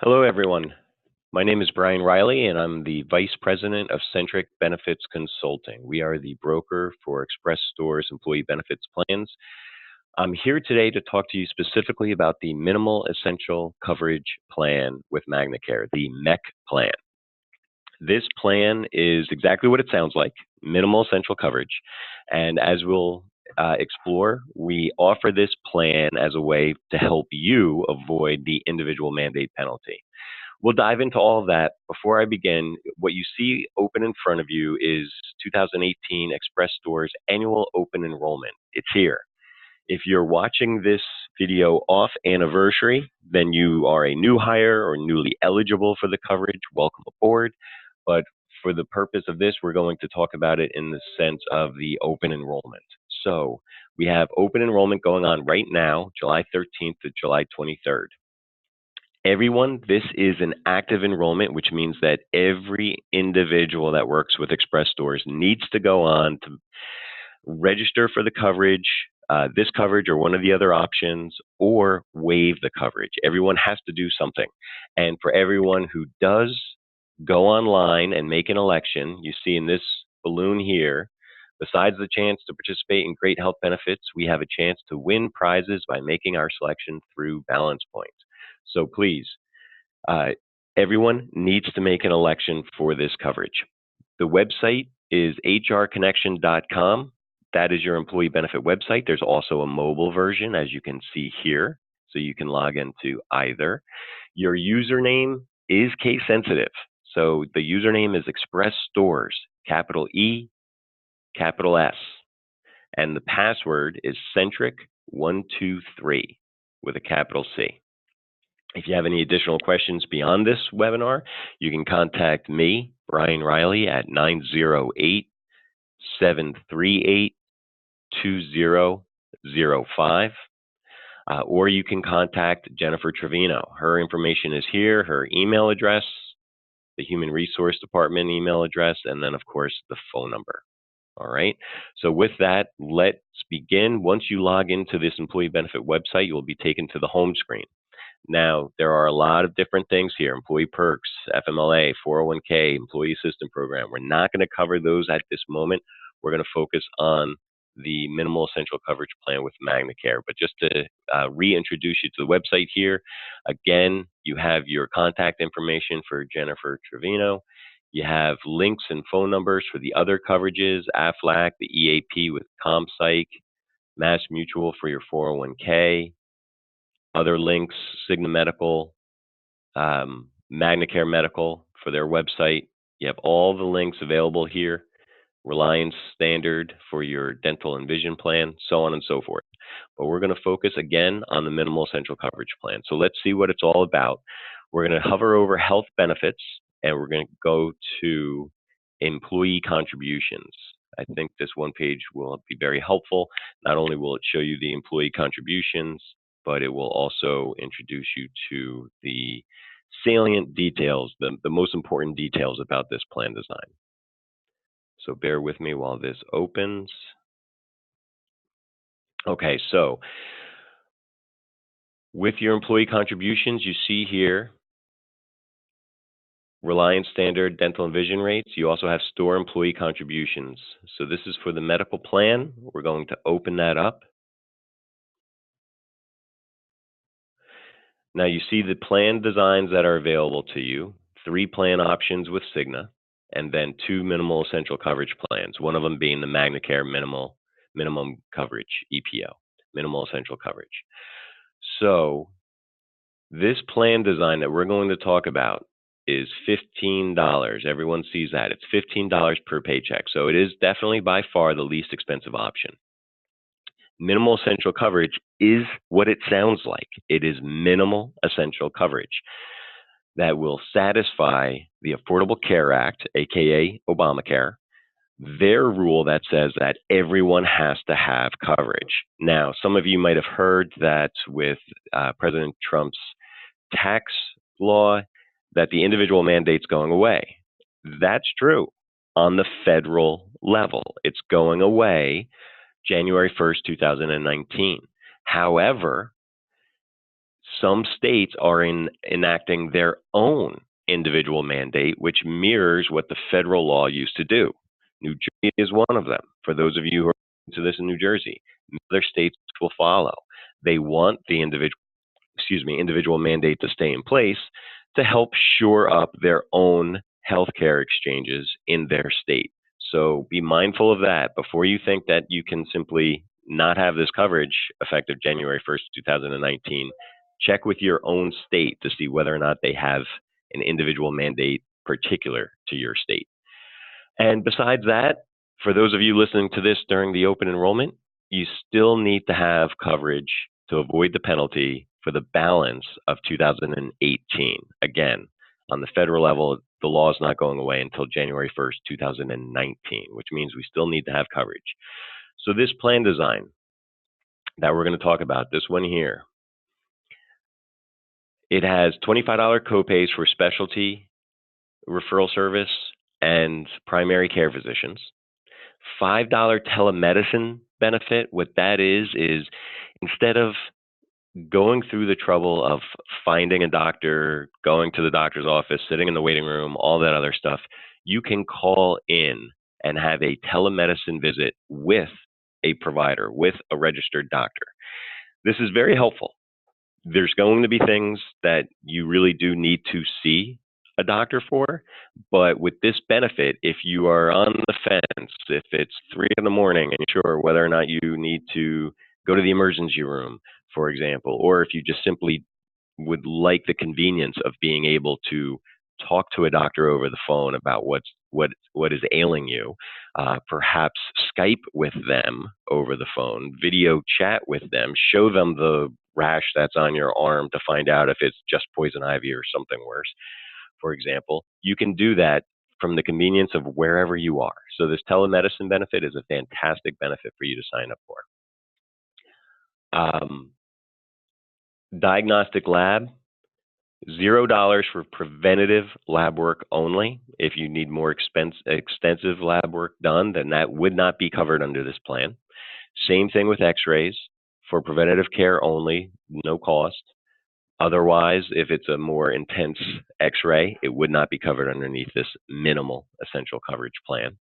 Hello, everyone. My name is Brian Riley, and I'm the Vice President of Centric Benefits Consulting. We are the broker for Express Stores employee benefits plans. I'm here today to talk to you specifically about the Minimal Essential Coverage Plan with Magnacare, the MEC plan. This plan is exactly what it sounds like, minimal essential coverage. And as we'll explore, we offer this plan as a way to help you avoid the individual mandate penalty. We'll dive into all of that. Before I begin, what you see open in front of you is 2018 Express Stores annual open enrollment. It's here. If you're watching this video off anniversary, then you are a new hire or newly eligible for the coverage. Welcome aboard. But for the purpose of this, we're going to talk about it in the sense of the open enrollment. So we have open enrollment going on right now, July 13th to July 23rd. Everyone, this is an active enrollment, which means that every individual that works with Express Stores needs to go on to register for the coverage, this coverage or one of the other options, or waive the coverage. Everyone has to do something. And for everyone who does go online and make an election, you see in this balloon here, besides the chance to participate in great health benefits, we have a chance to win prizes by making our selection through balance points. So please, everyone needs to make an election for this coverage. The website is hrconnection.com. That is your employee benefit website. There's also a mobile version, as you can see here, so you can log into either. Your username is case sensitive. So the username is Express Stores, capital E, capital S. And the password is Centric123 with a capital C. If you have any additional questions beyond this webinar, you can contact me, Brian Riley, at 908-738-2005. Or you can contact Jennifer Trevino. Her information is here, her email address, the Human Resource Department email address, and then, of course, the phone number. All right. So with that, let's begin. Once you log into this employee benefit website, you will be taken to the home screen. Now, there are a lot of different things here, employee perks, FMLA, 401k, employee assistance program. We're not going to cover those at this moment. We're going to focus on the minimal essential coverage plan with Magnacare. But just to reintroduce you to the website here, again, you have your contact information for Jennifer Trevino. You have links and phone numbers for the other coverages, AFLAC, the EAP with ComPsych, Mass Mutual for your 401k, other links, Cigna Medical, Magnacare Medical for their website. You have all the links available here. Reliance Standard for your dental and vision plan, so on and so forth. But we're going to focus again on the minimal essential coverage plan. So let's see what it's all about. We're going to hover over health benefits, and we're going to go to employee contributions. I think this one page will be very helpful. Not only will it show you the employee contributions, but it will also introduce you to the salient details, the most important details about this plan design. So bear with me while this opens. Okay, so with your employee contributions, you see here Reliance Standard dental and vision rates. You also have store employee contributions. So this is for the medical plan. We're going to open that up. Now you see the plan designs that are available to you, 3 plan options with Cigna, and then 2 minimal essential coverage plans, one of them being the Magnacare minimum coverage, EPO, minimal essential coverage. So this plan design that we're going to talk about is $15. Everyone sees that. It's $15 per paycheck. So it is definitely by far the least expensive option. Minimal essential coverage is what it sounds like. It is minimal essential coverage that will satisfy the Affordable Care Act, aka Obamacare, their rule that says that everyone has to have coverage. Now, some of you might have heard that with President Trump's tax law, that the individual mandate's going away. That's true on the federal level. It's going away January 1st, 2019. However, Some states are enacting their own individual mandate, which mirrors what the federal law used to do. New Jersey is one of them. For those of you who are into this in New Jersey, other states will follow. They want the individual mandate to stay in place to help shore up their own healthcare exchanges in their state. So be mindful of that before you think that you can simply not have this coverage effective January 1st, 2019. Check with your own state to see whether or not they have an individual mandate particular to your state. And besides that, for those of you listening to this during the open enrollment, you still need to have coverage to avoid the penalty for the balance of 2018. Again, on the federal level, the law is not going away until January 1st, 2019, which means we still need to have coverage. So this plan design that we're going to talk about, this one here, it has $25 copays for specialty referral service and primary care physicians. $5 telemedicine benefit. What that is instead of going through the trouble of finding a doctor, going to the doctor's office, sitting in the waiting room, all that other stuff, you can call in and have a telemedicine visit with a provider, with a registered doctor. This is very helpful. There's going to be things that you really do need to see a doctor for, but with this benefit, if you are on the fence, if it's 3 in the morning and you're sure whether or not you need to go to the emergency room, for example, or if you just simply would like the convenience of being able to talk to a doctor over the phone about what is ailing you, perhaps Skype with them over the phone, video chat with them, show them the rash that's on your arm to find out if it's just poison ivy or something worse, for example, you can do that from the convenience of wherever you are. So this telemedicine benefit is a fantastic benefit for you to sign up for. Diagnostic lab, $0 for preventative lab work only. If you need more extensive lab work done, then that would not be covered under this plan. Same thing with x-rays, for preventative care only, no cost. Otherwise, if it's a more intense x-ray, it would not be covered underneath this minimal essential coverage plan.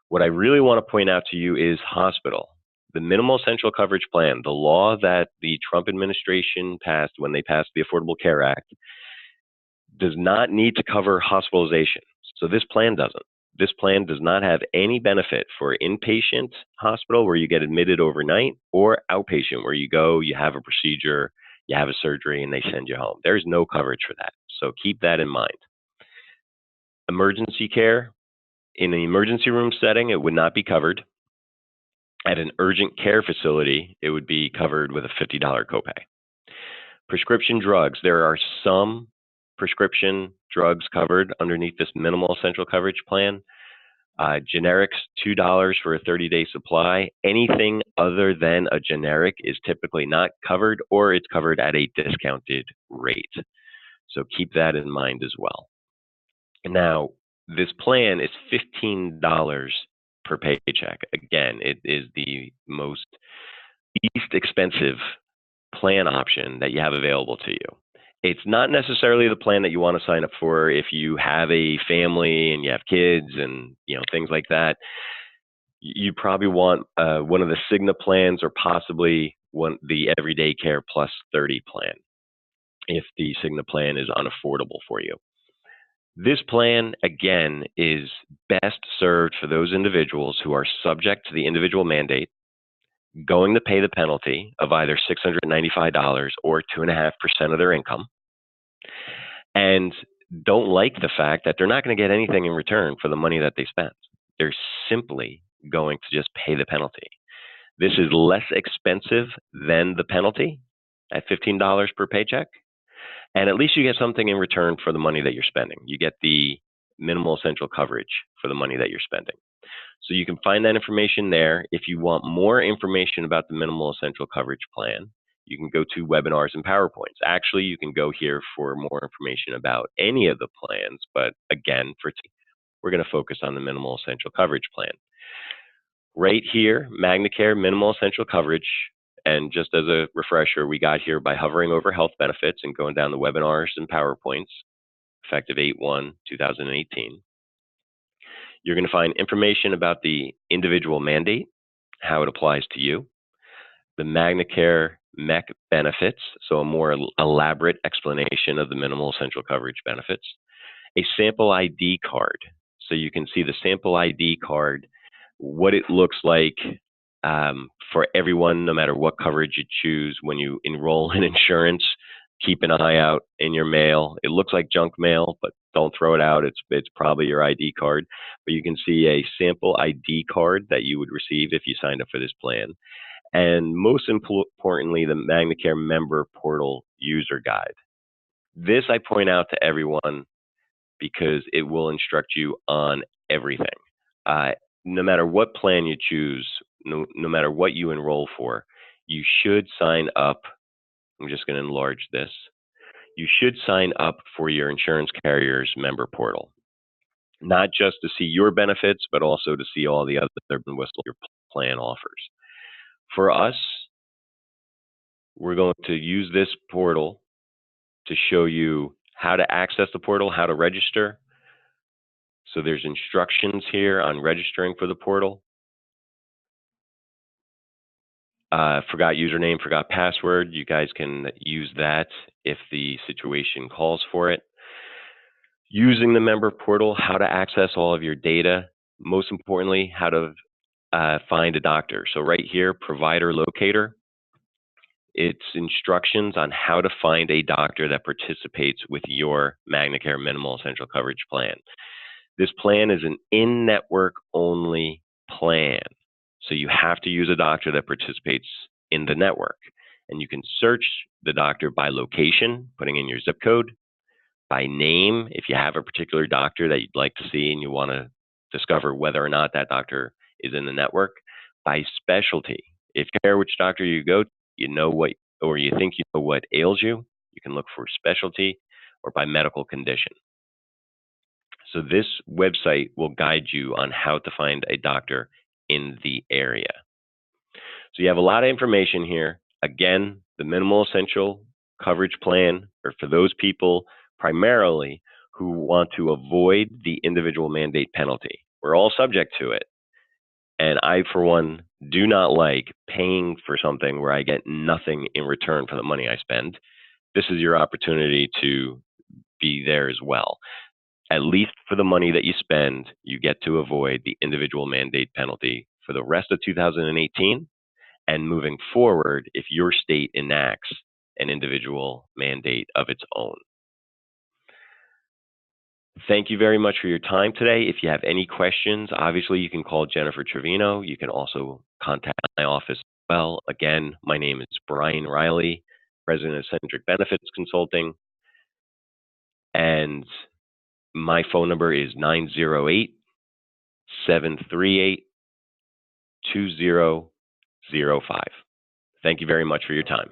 What I really want to point out to you is hospital. The minimal essential coverage plan, the law that the Trump administration passed when they passed the Affordable Care Act, does not need to cover hospitalization. So this plan doesn't. This plan does not have any benefit for inpatient hospital where you get admitted overnight, or outpatient where you go, you have a procedure, you have a surgery, and they send you home. There's no coverage for that. So keep that in mind. Emergency care. In an emergency room setting, it would not be covered. At an urgent care facility, it would be covered with a $50 copay. Prescription drugs. There are some prescription drugs covered underneath this minimal essential coverage plan. Generics, $2 for a 30-day supply. Anything other than a generic is typically not covered, or it's covered at a discounted rate. So keep that in mind as well. Now, this plan is $15 per paycheck. Again, it is the least expensive plan option that you have available to you. It's not necessarily the plan that you want to sign up for if you have a family and you have kids and things like that. You probably want one of the Cigna plans, or possibly the Everyday Care Plus 30 plan, if the Cigna plan is unaffordable for you. This plan, again, is best served for those individuals who are subject to the individual mandate, going to pay the penalty of either $695 or 2.5% of their income, and don't like the fact that they're not going to get anything in return for the money that they spent. They're simply going to just pay the penalty. This is less expensive than the penalty at $15 per paycheck, and at least you get something in return for the money that you're spending. You get the minimal essential coverage for the money that you're spending. So you can find that information there. If you want more information about the minimal essential coverage plan, you can go to webinars and PowerPoints. Actually, you can go here for more information about any of the plans, but again, we're going to focus on the minimal essential coverage plan. Right here, Magnacare Minimal Essential Coverage, And just as a refresher, we got here by hovering over health benefits and going down the webinars and PowerPoints, effective 8/1/2018. You're going to find information about the individual mandate, how it applies to you, the Magnacare MEC benefits, so a more elaborate explanation of the minimal essential coverage benefits, a sample ID card. So you can see the sample ID card, what it looks like for everyone, no matter what coverage you choose when you enroll in insurance. Keep an eye out in your mail. It looks like junk mail, but don't throw it out. It's probably your ID card. But you can see a sample ID card that you would receive if you signed up for this plan. And most importantly, the Magnacare Member Portal User Guide. This I point out to everyone because it will instruct you on everything. No matter what plan you choose, no matter what you enroll for, you should sign up. I'm just going to enlarge this. You should sign up for your insurance carrier's member portal, not just to see your benefits, but also to see all the other whistle your plan offers. For us, we're going to use this portal to show you how to access the portal, how to register. So there's instructions here on registering for the portal. Forgot username, forgot password. You guys can use that if the situation calls for it. Using the member portal, how to access all of your data. Most importantly, how to find a doctor. So right here, provider locator. It's instructions on how to find a doctor that participates with your Magnacare Minimal Essential Coverage plan. This plan is an in-network only plan. So you have to use a doctor that participates in the network. And you can search the doctor by location, putting in your zip code, by name, if you have a particular doctor that you'd like to see and you want to discover whether or not that doctor is in the network, by specialty. If you care which doctor you go to, you know what, or you think you know what ails you, you can look for specialty or by medical condition. So this website will guide you on how to find a doctor in the area. So you have a lot of information here. Again, the minimal essential coverage plan are for those people primarily who want to avoid the individual mandate penalty. We're all subject to it. And I, for one, do not like paying for something where I get nothing in return for the money I spend. This is your opportunity to be there as well. At least for the money that you spend, you get to avoid the individual mandate penalty for the rest of 2018 and moving forward if your state enacts an individual mandate of its own. Thank you very much for your time today. If you have any questions, obviously you can call Jennifer Trevino. You can also contact my office as well. Again, my name is Brian Riley, President of Centric Benefits Consulting. And my phone number is 908-738-2005. Thank you very much for your time.